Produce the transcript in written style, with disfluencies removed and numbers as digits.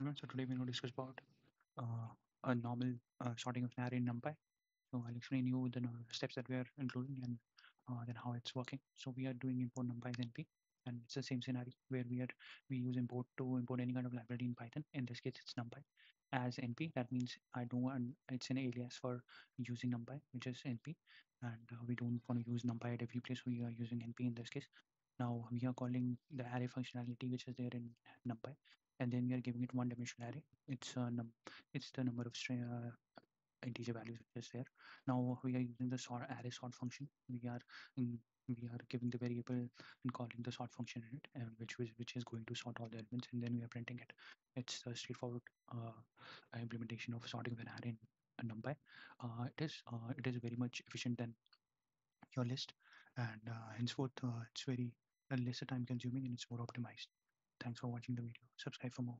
So today we're going to discuss about a normal sorting of an array in NumPy. So I'll explain you the steps that we are including and then how it's working. So we are doing import NumPy as NP, and it's the same scenario where we use import to import any kind of library in Python. In this case, it's NumPy as NP. That means I don't and it's an alias for using NumPy, which is NP, and we don't want to use NumPy at every place. We are using NP in this case. Now we are calling the array functionality which is there in NumPy, and then we are giving it one-dimensional array. It's the number of integer values which is there. Now we are using the sort array sort function. We are giving the variable and calling the sort function in it, which is going to sort all the elements, and then we are printing it. It's a straightforward implementation of sorting of an array in NumPy. It is very much efficient than your list, and henceforth it's very lesser time consuming and it's more optimized. Thanks for watching the video. Subscribe for more.